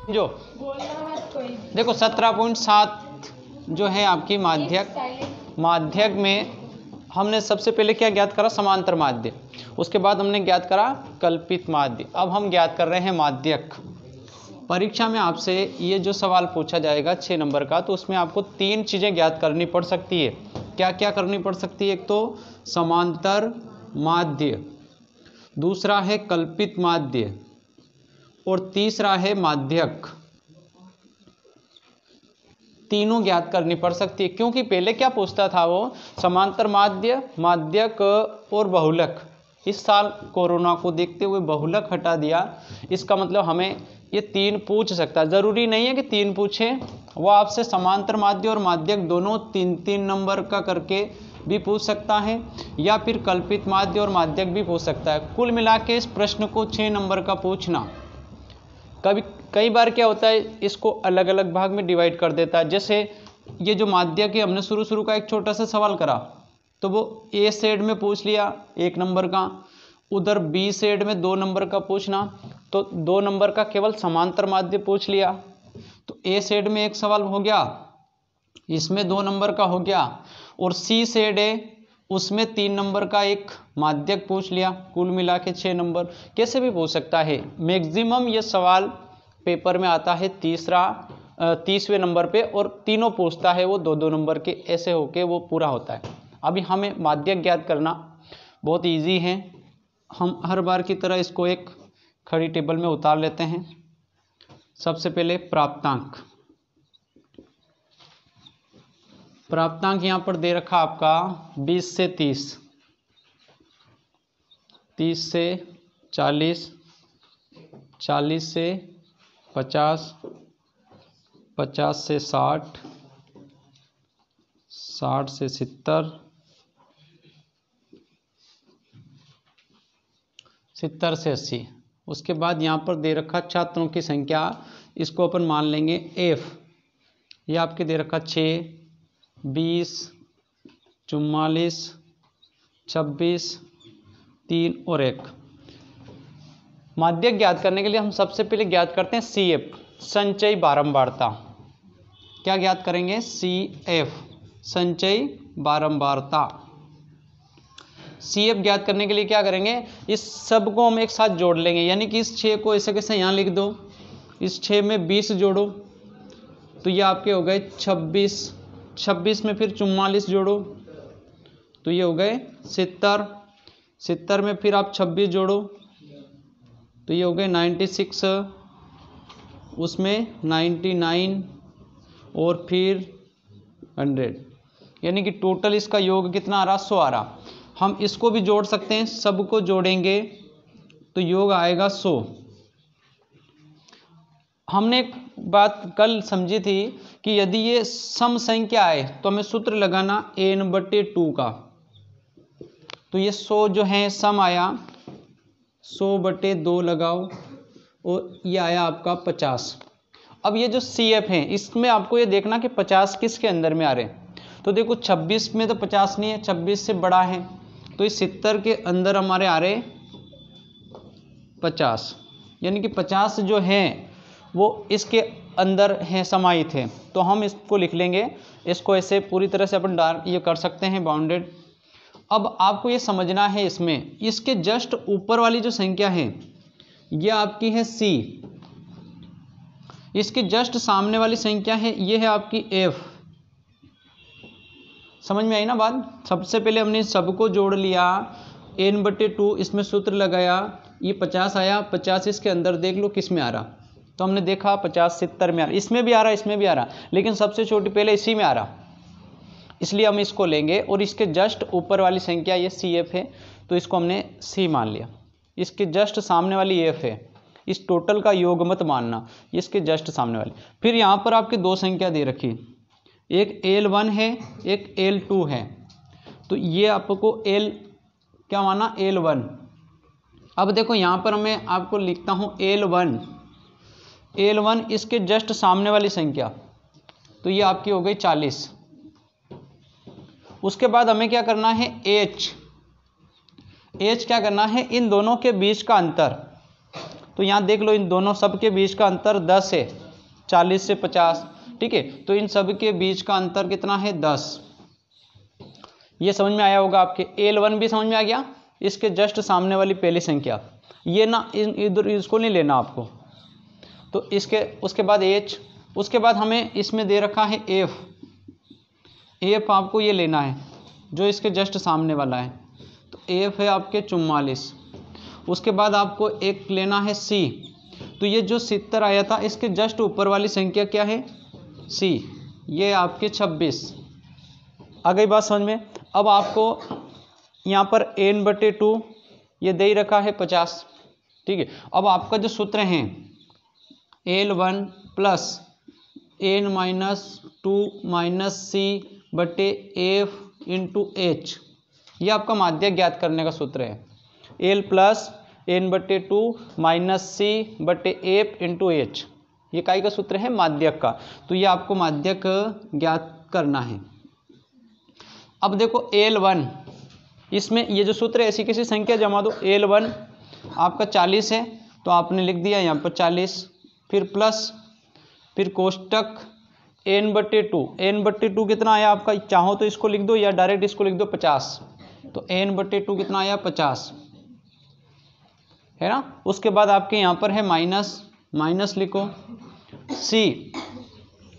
जो देखो 17.7 जो है आपकी माध्यक में हमने सबसे पहले क्या ज्ञात करा, समांतर माध्य। उसके बाद हमने ज्ञात करा कल्पित माध्य। अब हम ज्ञात कर रहे हैं माध्यक। परीक्षा में आपसे ये जो सवाल पूछा जाएगा 6 नंबर का, तो उसमें आपको 3 चीज़ें ज्ञात करनी पड़ सकती है। क्या क्या करनी पड़ सकती है? एक तो समांतर माध्य, दूसरा है कल्पित माध्य और तीसरा है माध्यक। तीनों ज्ञात करनी पड़ सकती है, क्योंकि पहले क्या पूछता था वो, समांतर माध्य, माध्यक और बहुलक। इस साल कोरोना को देखते हुए बहुलक हटा दिया। इसका मतलब हमें ये 3 पूछ सकता है। ज़रूरी नहीं है कि 3 पूछे, वो आपसे समांतर माध्य और माध्यक दोनों 3-3 नंबर का करके भी पूछ सकता है, या फिर कल्पित माध्य और माध्यक भी पूछ सकता है। कुल मिला के इस प्रश्न को 6 नंबर का पूछना। कई बार क्या होता है, इसको अलग अलग भाग में डिवाइड कर देता है। जैसे ये जो माध्यक है, हमने शुरू का एक छोटा सा सवाल करा, तो वो ए सेड में पूछ लिया 1 नंबर का, उधर बी सेड में 2 नंबर का पूछना, तो 2 नंबर का केवल समांतर माध्य पूछ लिया, तो ए सेड में एक सवाल हो गया, इसमें 2 नंबर का हो गया। और सी सेड है, उसमें 3 नंबर का एक माध्यक पूछ लिया। कुल मिला के 6 नंबर। कैसे भी पूछ सकता है। मैक्सिमम ये सवाल पेपर में आता है 30वें नंबर पे, और तीनों पूछता है वो 2-2 नंबर के, ऐसे होके वो पूरा होता है। अभी हमें माध्यक ज्ञात करना बहुत इजी है। हम हर बार की तरह इसको एक खड़ी टेबल में उतार लेते हैं। सबसे पहले प्राप्तांक। प्राप्तांक यहाँ पर दे रखा आपका 20 से 30, 30 से 40, 40 से 50, 50 से 60, 60 से 70, 70 से 80। उसके बाद यहाँ पर दे रखा छात्रों की संख्या, इसको अपन मान लेंगे F। ये आपके दे रखा 6, 20, 44, 26, 3 और 1। माध्यक ज्ञात करने के लिए हम सबसे पहले ज्ञात करते हैं CF, संचयी बारंबारता। क्या ज्ञात करेंगे? CF, संचयी बारंबारता। CF ज्ञात करने के लिए क्या करेंगे, इस सब को हम एक साथ जोड़ लेंगे। यानी कि इस 6 को ऐसे कैसे यहाँ लिख दो, इस 6 में 20 जोड़ो, तो ये आपके हो गए 26, 26 में फिर 44 जोड़ो, तो ये हो गए 70, 70 में फिर आप 26 जोड़ो, तो ये हो गए 96, उसमें 99 और फिर 100। यानी कि टोटल इसका योग कितना आ रहा? 100 आ रहा। हम इसको भी जोड़ सकते हैं, सबको जोड़ेंगे तो योग आएगा 100। हमने एक बात कल समझी थी कि यदि ये सम संख्या है तो हमें सूत्र लगाना n/2 का। तो ये 100 जो है सम आया, 100/2 लगाओ, और ये आया आपका 50। अब ये जो CF है, इसमें आपको ये देखना कि 50 किसके अंदर में आ रहे हैं। तो देखो 26 में तो 50 नहीं है, 26 से बड़ा है, तो इस 70 के अंदर हमारे आ रहे 50। यानी कि 50 जो है वो इसके अंदर है, समाहित है। तो हम इसको लिख लेंगे, इसको ऐसे पूरी तरह से अपन ये कर सकते हैं बाउंडेड। अब आपको ये समझना है, इसमें इसके जस्ट ऊपर वाली जो संख्या है ये आपकी है C, इसके जस्ट सामने वाली संख्या है ये है आपकी F। समझ में आई ना बात? सबसे पहले हमने सबको जोड़ लिया, n/2 इसमें सूत्र लगाया, ये 50 आया, 50 इसके अंदर देख लो किस में आ रहा। तो हमने देखा 50 70 में आ रहा, इसमें भी आ रहा, इसमें भी आ रहा, लेकिन सबसे छोटी पहले इसी में आ रहा, इसलिए हम इसको लेंगे। और इसके जस्ट ऊपर वाली संख्या ये CF है, तो इसको हमने C मान लिया। इसके जस्ट सामने वाली F है, इस टोटल का योग मत मानना, इसके जस्ट सामने वाली। फिर यहाँ पर आपके 2 संख्या दे रखी, एक L1 है, एक L2 है, तो ये आपको L क्या माना? L1। अब देखो यहाँ पर मैं आपको लिखता हूँ L1, L1 इसके जस्ट सामने वाली संख्या, तो ये आपकी हो गई 40। उसके बाद हमें क्या करना है? H क्या करना है? इन दोनों के बीच का अंतर। तो यहाँ देख लो इन दोनों सब के बीच का अंतर 10 है, 40 से 50, ठीक है। तो इन सब के बीच का अंतर कितना है 10। ये समझ में आया होगा आपके। L1 भी समझ में आ गया, इसके जस्ट सामने वाली पहली संख्या, ये ना इधर इसको नहीं लेना आपको। तो इसके उसके बाद H, उसके बाद हमें इसमें दे रखा है F आपको ये लेना है जो इसके जस्ट सामने वाला है। तो F है आपके 44। उसके बाद आपको एक लेना है C, तो ये जो 70 आया था इसके जस्ट ऊपर वाली संख्या क्या है C, ये आपके 26। आ गई बात समझ में। अब आपको यहाँ पर n/2 ये दे ही रखा है 50, ठीक है। अब आपका जो सूत्र है L1 plus n-2 minus C/F into H, ये आपका माध्यक ज्ञात करने का सूत्र है। L plus n/2 minus C/F into H, ये काई का सूत्र है माध्यक का। तो ये आपको माध्यक ज्ञात करना है। अब देखो L1, इसमें ये जो सूत्र है ऐसी किसी संख्या जमा दो। L1 आपका 40 है तो आपने लिख दिया यहाँ पर 40, फिर प्लस, फिर कोष्टक n/2, n/2 कितना आया आपका, चाहो तो इसको लिख दो या डायरेक्ट इसको लिख दो 50। तो n/2 कितना आया 50 है ना। उसके बाद आपके यहाँ पर है माइनस, माइनस लिखो।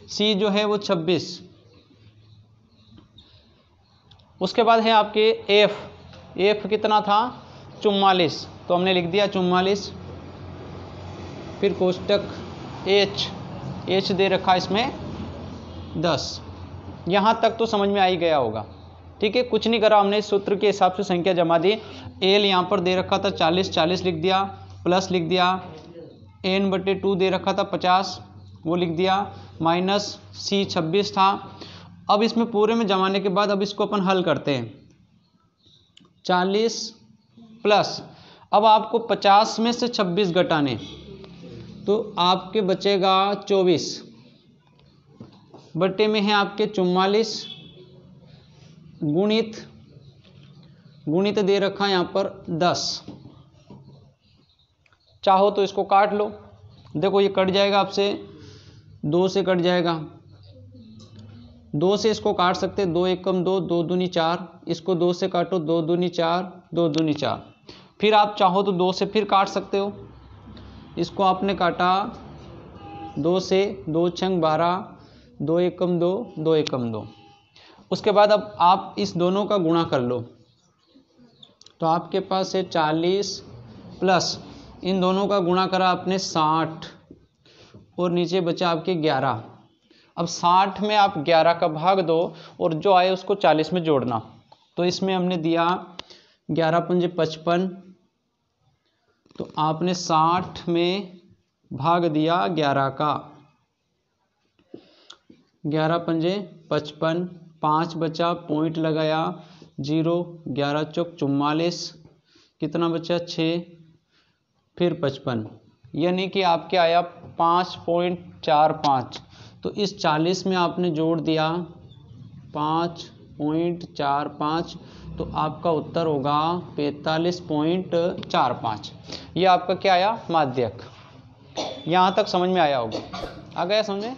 C जो है वो 26। उसके बाद है आपके F कितना था 44, तो हमने लिख दिया 44। फिर कोष्टक H दे रखा इसमें 10। यहाँ तक तो समझ में आ ही गया होगा, ठीक है। कुछ नहीं करा हमने, इस सूत्र के हिसाब से संख्या जमा दी। L यहाँ पर दे रखा था 40 लिख दिया, प्लस लिख दिया, n/2 दे रखा था 50 वो लिख दिया, माइनस C 26 था। अब इसमें पूरे में जमाने के बाद अब इसको अपन हल करते हैं। 40 प्लस, अब आपको 50 में से 26 घटाने, तो आपके बचेगा 24, बटे में है आपके 44, गुणित दे रखा है यहाँ पर 10। चाहो तो इसको काट लो, देखो ये कट जाएगा आपसे, 2 से कट जाएगा, 2 से इसको काट सकते, 2 एकम 2, 2 दूनी 4, इसको 2 से काटो, 2 दूनी 4, 2 दूनी 4। फिर आप चाहो तो 2 से फिर काट सकते हो, इसको आपने काटा 2 से, 2 छंग 12, 2 एकम 2, 2 एकम 2। उसके बाद अब आप इस दोनों का गुणा कर लो, तो आपके पास है 40 प्लस इन दोनों का गुणा करा आपने 60, और नीचे बचा आपके 11। अब 60 में आप 11 का भाग दो और जो आए उसको 40 में जोड़ना। तो इसमें हमने दिया 11 पंजे 55, तो आपने 60 में भाग दिया 11 का, 11 पंजे 55, 5 बचा, पॉइंट लगाया 0, 11 चौक 44, कितना बचा 6, फिर 55, यानी कि आपके आया 5.45। तो इस 40 में आपने जोड़ दिया 5.45, तो आपका उत्तर होगा 45.45। ये आपका क्या आया माध्यक। यहाँ तक समझ में आया होगा, आ गया समझ में।